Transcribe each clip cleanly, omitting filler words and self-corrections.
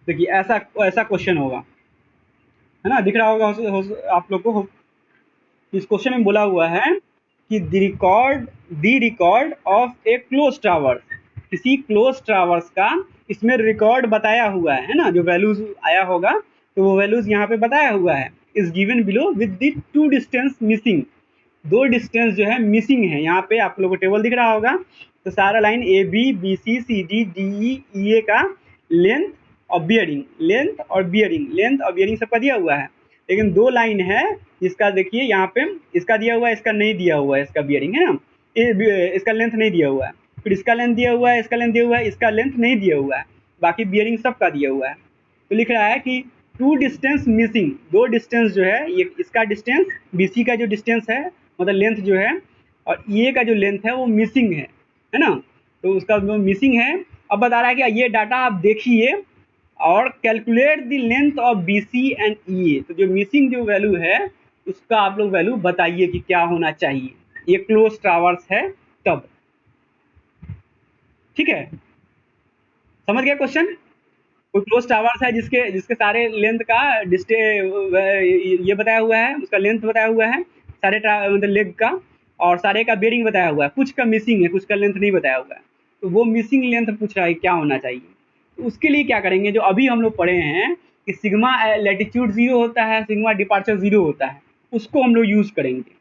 देखिए ऐसा ऐसा क्वेश्चन होगा, है ना, दिख रहा होगा आप लोग को। इस क्वेश्चन में बोला हुआ है कि the record of A close tower, किसी क्लोज टावर्स का इसमें रिकॉर्ड बताया हुआ है ना, जो वैल्यूज आया होगा तो वो वैल्यूज यहाँ पे बताया हुआ है, is given below with the two distance missing. दो डिस्टेंस जो है मिसिंग है, यहाँ पे आप लोगों को टेबल दिख रहा होगा। तो सारा line A B B C C D D E A का लेंथ और बियरिंग, लेंथ और बियरिंग सबका दिया हुआ है। लेकिन दो लाइन है इसका, देखिए यहाँ पे इसका दिया हुआ है, इसका नहीं दिया हुआ है, इसका बियरिंग है ना, इसका लेंथ नहीं दिया हुआ है, फिर इसका लेंथ दिया हुआ है, इसका लेंथ दिया हुआ है, इसका लेंथ नहीं दिया हुआ है, बाकी बियरिंग सबका दिया हुआ है। तो लिख रहा है कि टू डिस्टेंस मिसिंग, दो डिस्टेंस जो है, ये इसका डिस्टेंस बीसी का जो डिस्टेंस है मतलब लेंथ जो है, और ये का जो लेंथ है वो मिसिंग है ना, तो उसका जो मिसिंग है। अब बता रहा है कि ये डाटा आप देखिए और calculate the length of B C and E A. तो जो मिसिंग जो वैल्यू है उसका आप लोग वैल्यू बताइए कि क्या होना चाहिए, ये क्लोज टावर्स है तब। ठीक है, समझ गया क्वेश्चन। कोई क्लोज टावर्स है जिसके जिसके सारे लेंथ का डिस्टे ये बताया हुआ है, उसका लेंथ बताया हुआ है सारे मतलब लेग का, और सारे का बेरिंग बताया हुआ है, कुछ का मिसिंग है, कुछ का लेंथ नहीं बताया हुआ है। तो वो मिसिंग लेंथ पूछ रहा है क्या होना चाहिए। तो उसके लिए क्या करेंगे, जो अभी हम लोग पढ़े हैं कि सिग्मा लैटिट्यूड 0 होता है, सिग्मा डिपार्चर 0 होता है, उसको हम लोग यूज़ करेंगे।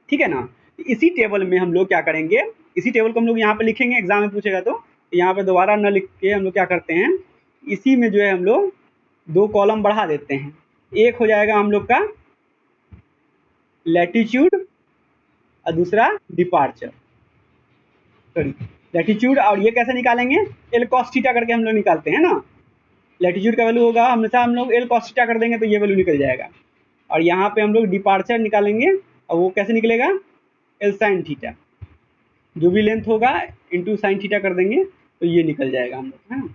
ठीक है ना। इसी टेबल में हम लोग क्या करेंगे, इसी टेबल को हम लोग यहाँ पे लिखेंगे, एग्जाम में पूछेगा तो यहाँ पे दोबारा न लिख के हम लोग क्या करते हैं, इसी में जो है हम लोग दो कॉलम बढ़ा देते हैं। एक हो जाएगा हम लोग का लैटिट्यूड और दूसरा डिपार्चर, सॉरी लैटिट्यूड। और ये कैसे निकालेंगे, एल कॉस थीटा करके हम लोग निकालते हैं ना। लैटिट्यूड का वैल्यू होगा हमेशा हम लोग एल कॉस थीटा कर देंगे तो ये वैल्यू निकल जाएगा। और यहाँ पे हम लोग डिपार्चर निकालेंगे और वो कैसे निकलेगा, एल साइन थीटा, जो भी लेंथ होगा इंटू साइन थीटा कर देंगे तो ये निकल जाएगा हम लोग, है ना।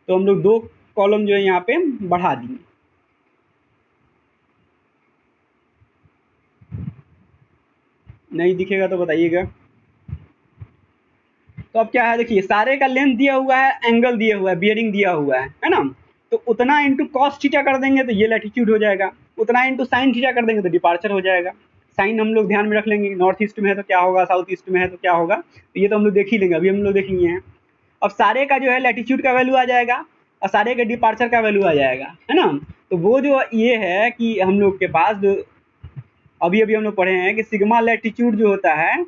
तो हम लोग दो कॉलम जो है यहाँ पे बढ़ा दिए। नहीं दिखेगा तो बताइएगा। तो अब क्या है, देखिए सारे का लेंथ दिया हुआ है, एंगल दिया हुआ है, बियरिंग दिया हुआ है ना। तो उतना इंटू कॉस थीटा कर देंगे तो ये लैटिट्यूड हो जाएगा, उतना इंटू साइन थीटा कर देंगे तो डिपार्चर हो जाएगा। साइन हम लोग ध्यान में रख लेंगे, नॉर्थ ईस्ट में है तो क्या होगा, साउथ ईस्ट में है तो क्या होगा, तो ये तो हम लोग देख ही लेंगे, अभी हम लोग देख लिए हैं। अब सारे का जो है लैटिट्यूड का वैल्यू आ जाएगा और सारे के डिपार्चर का वैल्यू आ जाएगा, है ना। तो वो जो ये है कि हम लोग के पास जो अभी अभी हम लोग पढ़े हैं कि सिग्मा लैटिट्यूड जो होता है,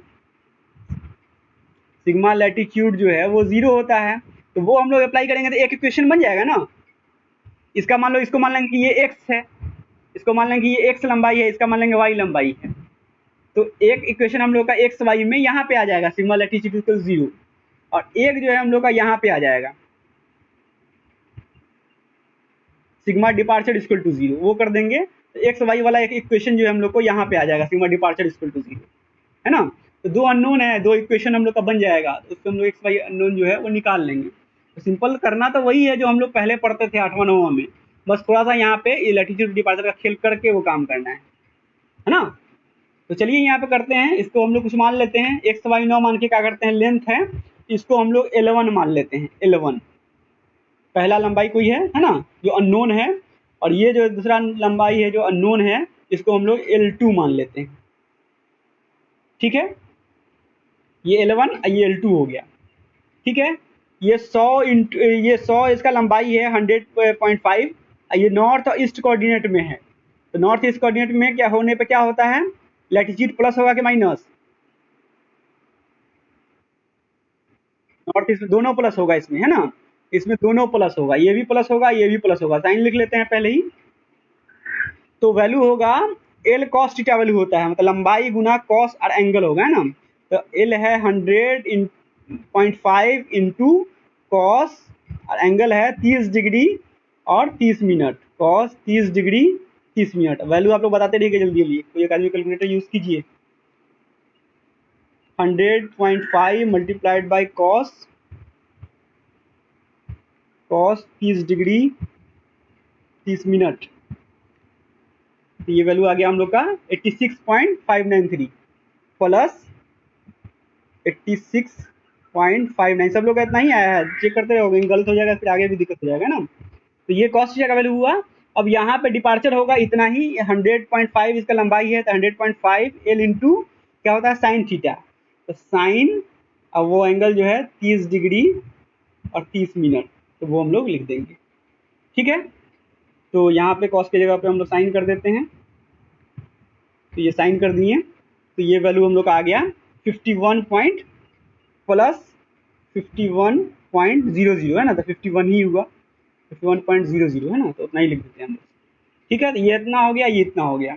सिग्मा लैटिट्यूड जो है वो 0 होता है। तो वो हम लोग अप्लाई करेंगे तो एक इक्वेशन बन जाएगा ना। इसका मान लो, इसको मान लेंगे कि ये एक्स है, इसको मान लेंगे कि ये एक्स लंबाई है, इसका मान लेंगे वाई लंबाई है। तो एक इक्वेशन हम लोग का एक्स वाई में यहाँ पे आ जाएगा, सिग्मा लैटिट्यूड इक्वल 0, और एक जो है हम लोग का यहाँ पे आ जाएगा सिग्मा डिपार्चर इक्वल टू 0, वो कर देंगे तो एक्स वाई वाला एक इक्वेशन जो है हम लोग को यहाँ पे आ जाएगा, सिग्मा डिपार्चर इक्वल टू 0, है ना। तो दो अननोन है, दो इक्वेशन हम लोग का बन जाएगा, तो उसको हम लोग एक्स वाई अननोन जो है वो निकाल लेंगे। तो सिंपल करना तो वही है जो हम लोग पहले पढ़ते थे 8वां 9वां में, बस थोड़ा सा यहाँ पे ये लैटिट्यूड डिपार्चर का खेल करके वो काम करना है ना। तो चलिए यहाँ पे करते हैं, इसको हम लोग कुछ मान लेते हैं, एक्स वाई 9 मान के क्या करते हैं, लेंथ है इसको हम लोग L1 मान लेते हैं, L1 पहला लंबाई कोई है ना, जो अननोन है, और ये जो दूसरा लंबाई है जो अननोन है इसको हम लोग L2 मान लेते हैं। ठीक है, ये L1 ये L2 हो गया। ठीक है, ये 100 इंटू ये 100 इसका लंबाई है 100.5, ये नॉर्थ और ईस्ट कोऑर्डिनेट में है। तो नॉर्थ ईस्ट कोऑर्डिनेट में क्या होने पे क्या होता है, लैटिट्यूड प्लस होगा कि माइनस, नॉर्थ ईस्ट दोनों प्लस होगा इसमें, है ना। इसमें दोनों प्लस होगा, ये भी प्लस होगा ये भी प्लस होगा, साइन लिख लेते हैं पहले ही। तो वैल्यू होगा एल कॉस थीटा वैल्यू होता है, मतलब लंबाई गुना कॉस और एंगल होगा, है ना। तो एल है 100.5 इंटू कॉस और एंगल है 30 डिग्री और 30 minute, cos 30 degree 30 minute. Value आप लोग बताते रहिए जल्दी जल्दी, कोई एक आदमी कैलकुलेटर यूज़ कीजिए। 100.5 multiplied by cos 30 degree 30 minute, तो ये वैल्यू आ गया हम लोग का 86.593 प्लस 0.59 सब लोग का इतना ही आया है, चेक करते रहोगे, गलत हो जाएगा फिर आगे भी दिक्कत हो जाएगा ना। तो ये कॉस्ट थीटा का वैल्यू हुआ। अब यहाँ पे डिपार्चर होगा इतना ही, 100.5 इसका लंबाई है, तो 100.5 एल इंटू क्या होता है साइन थीटा। तो साइन, अब वो एंगल जो है 30 डिग्री और 30 मिनट, तो वो हम लोग लिख देंगे। ठीक है, तो यहाँ पे कॉस की जगह पे हम लोग साइन कर देते हैं, तो ये साइन कर दिए, तो ये वैल्यू हम लोग का आ गया 51 पॉइंट प्लस 51.00 है ना, तो 51 ही हुआ, 51.00 है ना, तो उतना ही लिख देते हैं हम लोग। ठीक है, तो ये इतना हो गया, ये इतना हो गया।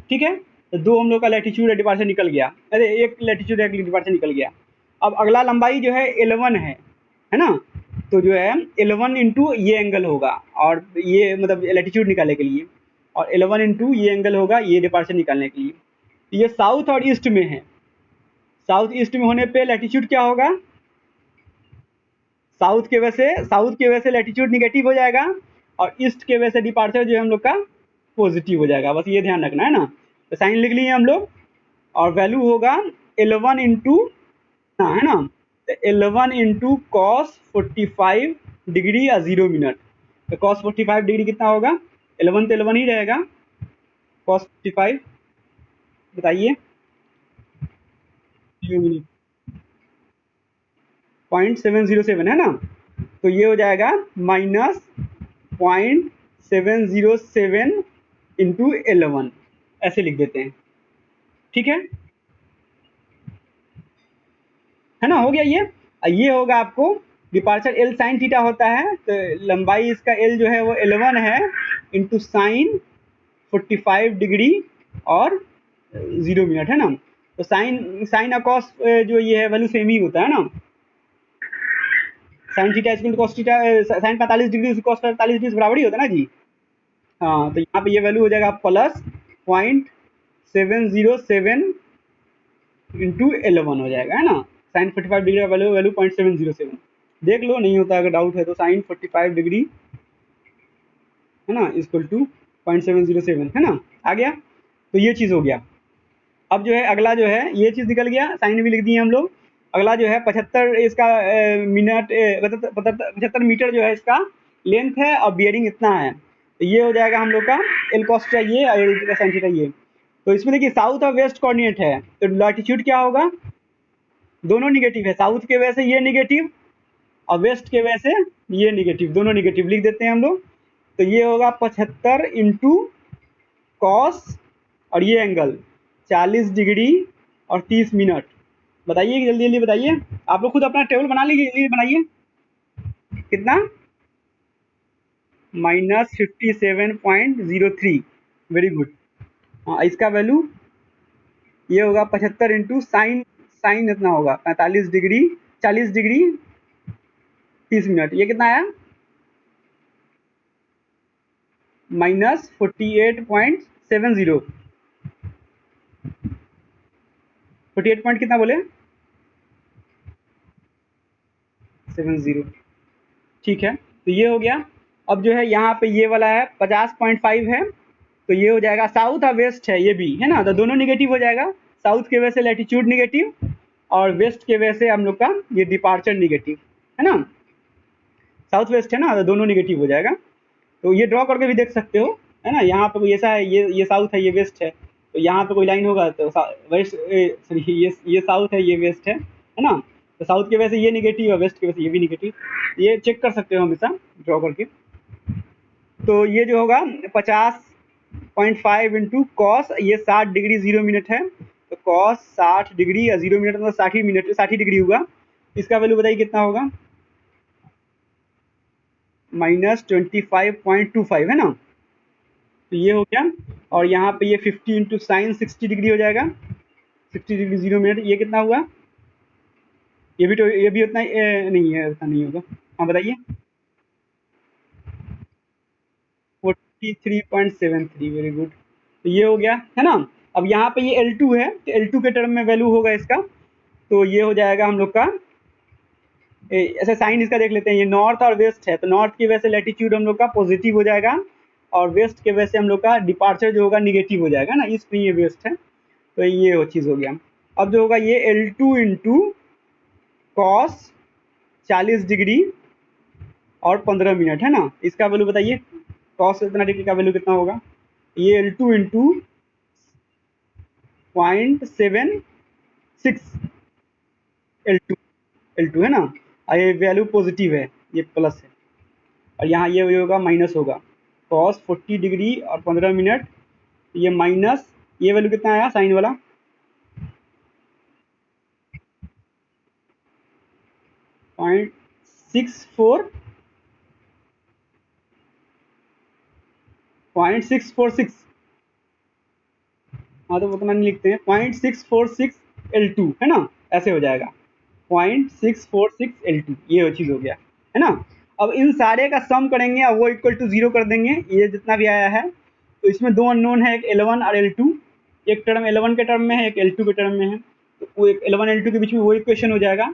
ठीक है, तो दो हम लोग का लैटिट्यूड और डिपार्चर निकल गया, अरे एक लैटिट्यूड एक डिपार्चर निकल गया। अब अगला लंबाई जो है 11 है ना, तो जो है 11 इंटू ये एंगल होगा, और ये मतलब लैटिट्यूड निकालने के लिए, और 11 इंटू ये एंगल होगा ये डिपार्चर निकालने के लिए। ये साउथ और ईस्ट में है, साउथ ईस्ट में होने पे लैटिट्यूड क्या होगा, साउथ के वजह से लैटिट्यूड निगेटिव हो जाएगा, और ईस्ट के वजह से डिपार्चर जो है हम लोग का पॉजिटिव हो जाएगा, बस ये ध्यान रखना है ना। तो साइन लिख लिए हम लोग, और वैल्यू होगा 11 इंटू है ना, तो 11 इंटू कॉस 45 डिग्री या 0 मिनट। तो कॉस 45 डिग्री कितना होगा, 11 तो 11 ही रहेगा, कॉस 45 बताइए 0 मिनट 0.707 है ना, तो ये हो जाएगा माइनस 0.707 इंटू 11, ऐसे लिख देते हैं। ठीक है ना, हो गया ये होगा आपको डिपार्चर एल साइन थीटा होता है, तो लंबाई इसका एल जो है वो 11 है इंटू साइन 45 डिग्री और 0 मिनट है ना। तो साइन साइन अकॉस जो ये है वैल्यू सेम ही होता है ना, sine theta equal to cos theta, sine 45 degree cos 45 degree बराबर ही होता है ना जी। हाँ, तो यहाँ पे ये वैल्यू हो जाएगा प्लस 0.707 इंटू 11 हो जाएगा है ना, साइन 45 डिग्री का वैल्यू 0.707। देख लो, नहीं होता अगर डाउट है तो, साइन 45 डिग्री है ना इक्वल टू 0.707 है ना, आ गया। तो ये चीज़ हो गया। अब जो है अगला जो है ये चीज़ निकल गया, साइन भी लिख दिए हम लोग। अगला जो है 75 इसका मिनट 75 मीटर जो है इसका लेंथ है, और बियरिंग इतना है, तो ये हो जाएगा हम लोग का एल कॉस चाहिए और एल का साइन थीटा ये। तो इसमें देखिए साउथ और वेस्ट कोऑर्डिनेट है, तो लैटिट्यूड क्या होगा, दोनों निगेटिव है, साउथ के वजह से ये निगेटिव और वेस्ट के वजह से ये निगेटिव, दोनों निगेटिव लिख देते हैं हम लोग। तो ये होगा 75 इंटू कॉस और ये एंगल 40 डिग्री और 30 मिनट। बताइए जल्दी जल्दी बताइए, आप लोग खुद अपना टेबल बना लीजिए, जल्दी बनाइए। कितना, -57.03, वेरी गुड। हाँ, इसका वैल्यू ये होगा 75 इंटू साइन, साइन इतना होगा 45 डिग्री 40 डिग्री 30 मिनट, ये कितना आया, -48.70, 48 पॉइंट कितना बोले, 70। ठीक है, तो ये हो गया। अब जो है यहाँ पे ये वाला है 50.5 है, तो ये हो जाएगा साउथ और वेस्ट है ये भी है ना, तो दोनों निगेटिव हो जाएगा, साउथ के वजह से लैटिट्यूड निगेटिव और वेस्ट के वजह से हम लोग का ये डिपार्चर निगेटिव है ना, साउथ वेस्ट है ना, तो दोनों निगेटिव हो जाएगा। तो ये ड्रॉ करके भी देख सकते हो है ना, यहाँ पे कोई ऐसा है, ये साउथ है ये वेस्ट है, तो यहाँ पे कोई लाइन होगा तो वेस्ट, सॉरी ये साउथ है ये वेस्ट है ना, तो साउथ की वजह से ये निगेटिव और वेस्ट की वजह से ये भी निगेटिव, ये चेक कर सकते हो हमेशा ड्रॉ करके। तो ये जो होगा 50.5 इंटू कॉस, ये 60 डिग्री 0 मिनट है, तो कॉस 60 डिग्री या 0 मिनट मतलब 60 मिनट 60 डिग्री होगा, इसका वैल्यू बताइए कितना होगा, -25.25 है ना, तो ये हो गया। और यहाँ पे ये 50 इंटू साइन 60 डिग्री हो जाएगा, 60 डिग्री 0 मिनट, ये कितना हुआ, ये भी तो ये भी उतना नहीं है, उतना नहीं होगा। हाँ बताइए, 43.73, वेरी गुड। तो ये हो गया है ना। अब यहाँ पे ये L2 है, तो L2 के टर्म में वैल्यू होगा इसका, तो ये हो जाएगा हम लोग का ऐसे साइन इसका देख लेते हैं, ये नॉर्थ और वेस्ट है, तो नॉर्थ की वजह से लैटिट्यूड हम लोग का पॉजिटिव हो जाएगा, और वेस्ट के वजह से हम लोग का डिपार्चर जो होगा निगेटिव हो जाएगा ना, ईस्ट नहीं ये वेस्ट है, तो ये वो चीज़ हो गया। अब जो होगा ये L2 इंटू कॉस 40 डिग्री और 15 मिनट, है ना। इसका वैल्यू बताइए, कॉस इतना डिग्री का वैल्यू कितना होगा, ये L2 इंटू 0.76 L2 है ना, और ये वैल्यू पॉजिटिव है, ये प्लस है, और यहाँ ये होगा माइनस होगा, कॉस 40 डिग्री और 15 मिनट, ये माइनस, ये वैल्यू कितना आया साइन वाला, 0.646, हाँ तो उतना नहीं लिखते हैं, 0.646 L2 है ना, ऐसे हो जाएगा 0.646 L2, ये चीज़ हो गया, है ना। अब इन सारे का सम करेंगे और वो इक्वल टू 0 कर देंगे, ये जितना भी आया है, तो इसमें दो अननोन है, एक L1 और L2, एक टर्म L1 के टर्म में है, एक L2 के टर्म में है, तो वो एक L1 L2 के बीच में वो इक्वेशन हो जाएगा,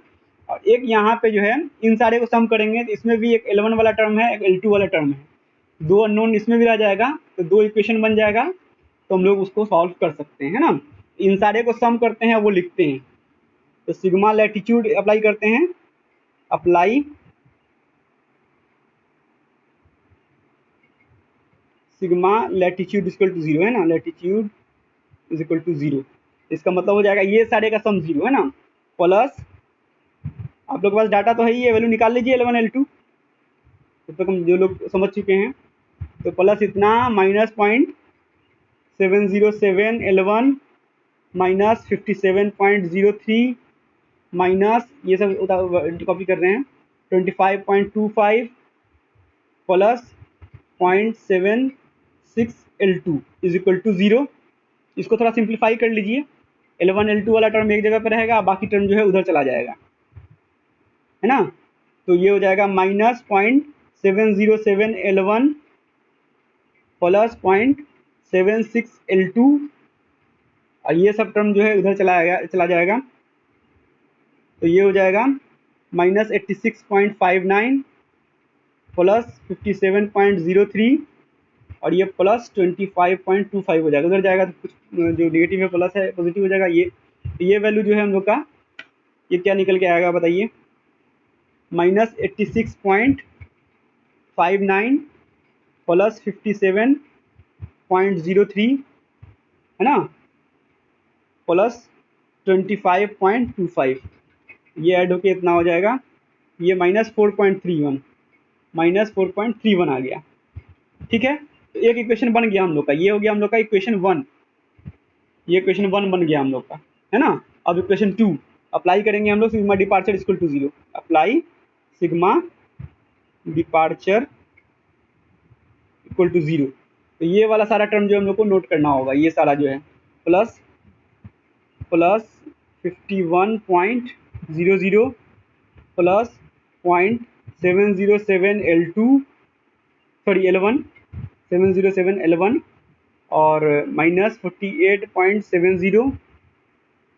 और एक यहाँ पे जो है इन सारे को सम करेंगे तो इसमें भी एक L1 वाला टर्म है, एक L2 वाला टर्म है, दो अननोन इसमें भी आ जाएगा, तो दो इक्वेशन बन जाएगा, तो हम लोग उसको सॉल्व कर सकते हैं, है ना। इन सारे को सम करते हैं, वो लिखते हैं, तो सिग्मा लैटिट्यूड अप्लाई करते हैं, apply sigma latitude equal to 0, है ना, लैटिट्यूड इज इक्वल टू 0, इसका मतलब हो जाएगा ये सारे का सम 0, है ना, प्लस आप लोग के पास डाटा तो है ही, ये वैल्यू निकाल लीजिए L1 L2, तब तक हम जो लोग समझ चुके हैं, तो प्लस इतना माइनस 0.707 L1 माइनस 57.03 माइनस ये सब कॉपी कर रहे हैं 25.25 plus 0.76 L2 is equal to 0। इसको थोड़ा सिंप्लीफाई कर लीजिए, L1 L2 वाला टर्म एक जगह पर रहेगा, बाकी टर्म जो है उधर चला जाएगा, है ना। तो ये हो जाएगा माइनस 0.707 L1 प्लस 0.76 L2, और ये सब टर्म जो है उधर चला जाएगा, तो ये हो जाएगा माइनस 86.59 प्लस 57.03 और ये प्लस 25.25 हो जाएगा, उधर जाएगा तो कुछ जो नेगेटिव है प्लस है पॉजिटिव हो जाएगा, ये वैल्यू जो है हम लोग का ये क्या निकल के आएगा बताइए, माइनस 86.59 प्लस 57.03 है ना, प्लस 25.25, ये ऐड होके इतना हो जाएगा, ये माइनस 4.31 आ गया, ठीक है। तो एक इक्वेशन बन गया हम लोग का, ये हो गया हम लोग का इक्वेशन 1, ये इक्वेशन 1 बन गया हम लोग का, है ना। अब इक्वेशन 2 अप्लाई करेंगे हम लोग, sigma departure equal to 0, apply sigma departure equal to 0, तो ये वाला सारा टर्म जो हम लोग को नोट करना होगा, ये सारा जो है plus 51.00 plus 0.707 L2 sorry L1 707 L1 और minus 48.70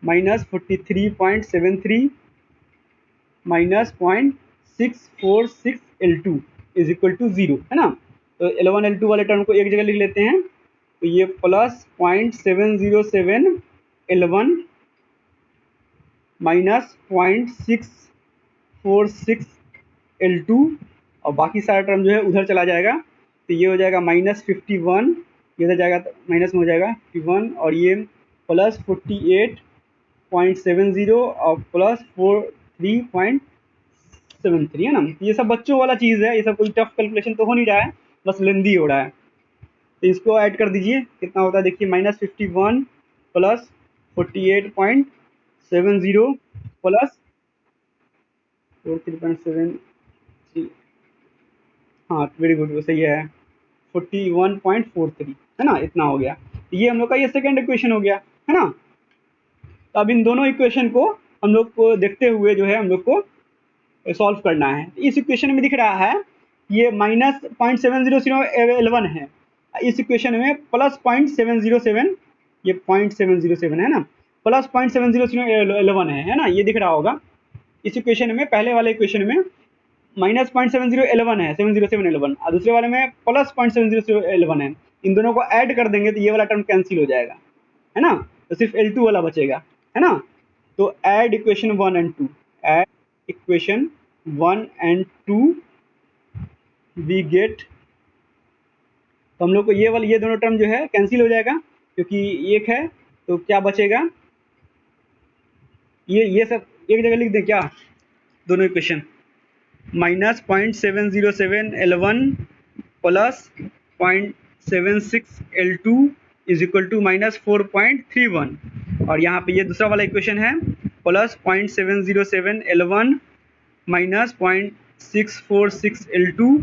minus 43.73 minus 0.646 L2 is equal to 0, है ना। तो L1 L2 वाले टर्म को एक जगह लिख लेते हैं, तो ये प्लस 0.707 L1 माइनस 0.646 L2 और बाकी सारा टर्म जो है उधर चला जाएगा, तो ये हो जाएगा माइनस 51, ये उधर जाएगा तो माइनस में हो जाएगा 51, और ये प्लस 48.70 और प्लस 43.73, है ना। ये सब बच्चों वाला चीज़ है, ये सब कोई टफ कैलकुलेशन तो हो नहीं रहा है, बस लेंदी हो रहा है, तो इसको ऐड कर दीजिए, कितना होता है देखिए, माइनस 51 प्लस 48.70 प्लस 43.73, हाँ वेरी गुड, सही है 41.43, है ना, इतना हो गया, ये हम लोग का ये सेकेंड इक्वेशन हो गया, है ना। तो अब इन दोनों इक्वेशन को हम लोग को देखते हुए जो है हम लोग को सॉल्व करना है। इस इक्वेशन में दिख रहा है ये माइनस 0.707 L1 है, इस इक्वेशन में प्लस 0.707, ये 0.707 है ना, प्लस 0.707 L1 है ना, ये दिख रहा होगा। इस इक्वेशन में पहले वाले इक्वेशन में माइनस 0.70 L1 है, 707 L1, और दूसरे वाले में प्लस 0.707 L1 है, इन दोनों को ऐड कर देंगे तो ये वाला टर्म कैंसिल हो जाएगा, है ना, तो सिर्फ L2 वाला बचेगा, है ना। तो add equation 1 and 2, add equation 1 and 2 we get, तो हम लोग को ये दोनों टर्म जो है कैंसिल हो जाएगा क्योंकि एक है, तो क्या बचेगा, ये सब एक जगह लिख दें क्या, दोनों equation, -0.707L1 plus 0.76L2 is equal to -4.31, और यहाँ पे ये दूसरा वाला इक्वेशन है plus 0.707L1 minus 0.646L2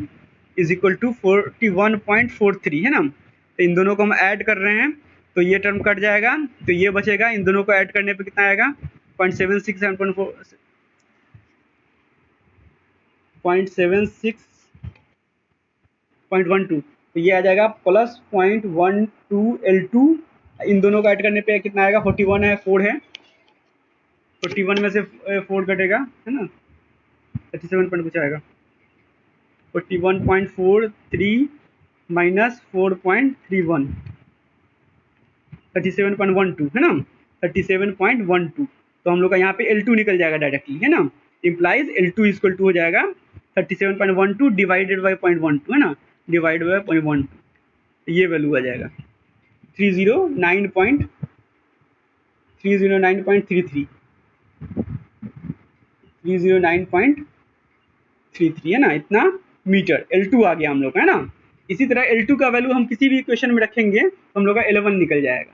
is equal to 41.43 है ना। तो इन दोनों को हम ऐड कर रहे हैं तो ये टर्म कट जाएगा, तो ये बचेगा, इन दोनों को ऐड करने पे कितना आएगा 0.7612, तो ये आ जाएगा प्लस 0.12L2, इन दोनों को ऐड करने पे कितना आएगा 41 है, 4 है, 41 में से 4 कटेगा है ना, 37 पॉइंट कुछ आएगा, 41.43 माइनस 4.31, 37.12 है ना, 37.12, तो हम लोग का यहाँ पे L2 निकल जाएगा डायरेक्टली है ना, इम्प्लाइज L2 इक्वल टू हो जाएगा 37.12 डिवाइडेड बाई 0.12 है ना, डिवाइड बाई 0.12, ये वैल्यू आ जाएगा 309.33 309.33 है ना, इतना मीटर L2 आ गया हम लोग का है ना। इसी तरह L2 का वैल्यू हम किसी भी इक्वेशन में रखेंगे तो हम लोग का L1 निकल जाएगा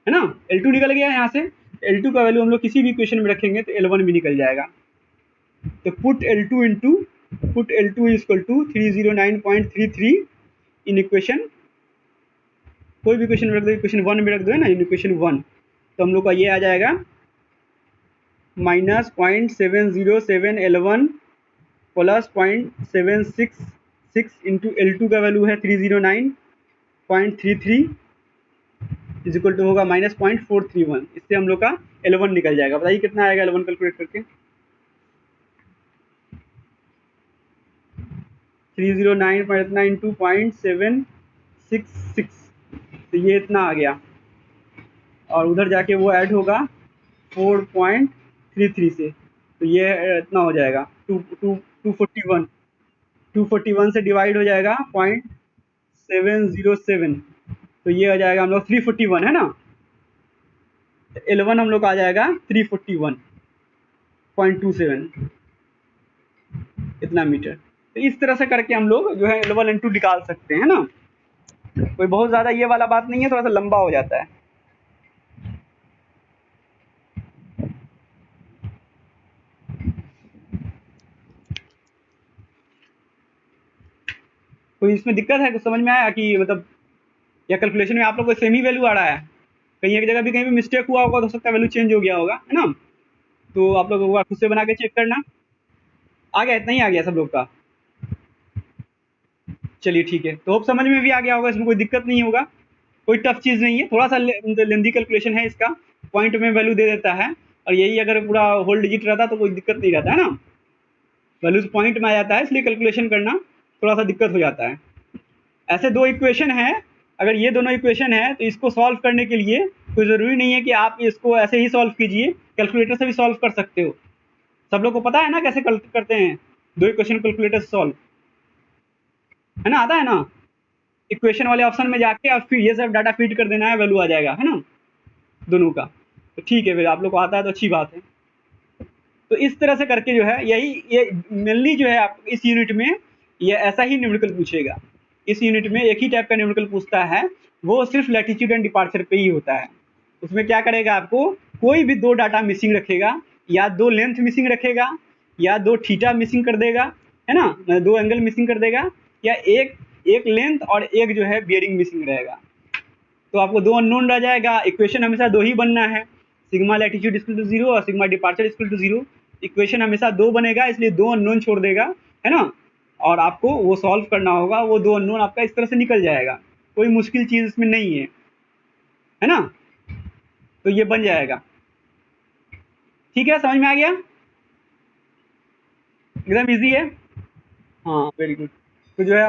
है ना, L2 निकल गया यहाँ से, L2 का वैल्यू हम लोग किसी भी इक्वेशन में रखेंगे तो L1 भी निकल जाएगा। तो put L2 is equal to 309.33 in equation, कोई भी इक्वेशन में रख दो, इक्वेशन 1 में रख दो है ना, इन इक्वेशन 1, तो हम लोग का ये आ जाएगा -0.707L1 प्लस 0.766 इंटू L2 का वैल्यू है 309.33 इज इक्वल टू होगा -0.431, इससे हम लोग का L1 निकल जाएगा। बताइए कितना आएगा L1 कैलकुलेट करके, 309 इंटू 0.766, तो ये इतना आ गया, और उधर जाके वो ऐड होगा 4.33 से, तो ये इतना हो जाएगा 241, 241 से डिवाइड हो जाएगा 0.707, तो ये आ जाएगा हम लोग 341 है ना, तो L1 हम लोग आ जाएगा 341.27 इतना मीटर। तो इस तरह से करके हम लोग जो है L1 L2 निकाल सकते हैं ना, कोई बहुत ज़्यादा ये वाला बात नहीं है, थोड़ा सा लंबा हो जाता है। कोई इसमें दिक्कत है, कुछ समझ में आया कि मतलब, या कैलकुलेशन में आप लोग को सेम ही वैल्यू आ रहा है, कहीं एक जगह भी कहीं भी मिस्टेक हुआ होगा तो हो सकता है वैल्यू चेंज हो गया होगा है ना, तो आप लोग खुद से बना के चेक करना। आ गया, इतना ही आ गया सब लोग का, चलिए ठीक है, तो अब समझ में भी आ गया होगा, इसमें कोई दिक्कत नहीं होगा, कोई टफ चीज़ नहीं है, थोड़ा सा लेंदी कैलकुलेशन है इसका, पॉइंट में वैल्यू दे देता है, और यही अगर पूरा होल डिजिट रहता तो कोई दिक्कत नहीं रहता है ना, वैल्यूज पॉइंट में आ जाता है, इसलिए कैलकुलेशन करना थोड़ा सा दिक्कत हो जाता है। ऐसे दो इक्वेशन है, अगर ये दोनों इक्वेशन है तो इसको सॉल्व करने के लिए कोई ज़रूरी नहीं है कि आप इसको ऐसे ही सॉल्व कीजिए, कैलकुलेटर से भी सॉल्व कर सकते हो। सब लोग को पता है ना कैसे करते हैं दो इक्वेशन कैलकुलेटर से सॉल्व, है ना, आता है ना, इक्वेशन वाले ऑप्शन में जाके आप फिर ये सब डाटा फीड कर देना है, वैल्यू आ जाएगा है ना दोनों का। तो ठीक है, फिर आप लोग को आता है तो अच्छी बात है। तो इस तरह से करके जो है ये मेनली जो है आप इस यूनिट में ये ऐसा ही न्यूमेरिकल पूछेगा, इस यूनिट में एक ही टाइप का न्यूमेरिकल पूछता है, वो सिर्फ लैटिट्यूड एंड डिपार्चर पे ही होता है। उसमें क्या करेगा, आपको कोई भी दो डाटा मिसिंग रखेगा, या दो लेंथ मिसिंग रखेगा, या दो थीटा मिसिंग कर देगा है ना, दो एंगल मिसिंग कर देगा, या एक लेंथ और एक जो है बियरिंग मिसिंग रहेगा, तो आपको दो अननोन रह जाएगा। इक्वेशन हमेशा दो ही बनना है, सिग्मा लैटिट्यूड इक्वल टू 0 और sigma departure equal to 0, equation हमेशा दो बनेगा, इसलिए दो अननोन छोड़ देगा है ना, और आपको वो सॉल्व करना होगा, वो दो अननोन आपका इस तरह से निकल जाएगा, कोई मुश्किल चीज़ इसमें नहीं है ना, तो ये बन जाएगा। ठीक है, समझ में आ गया, एकदम इजी है, हाँ वेरी गुड। तो जो है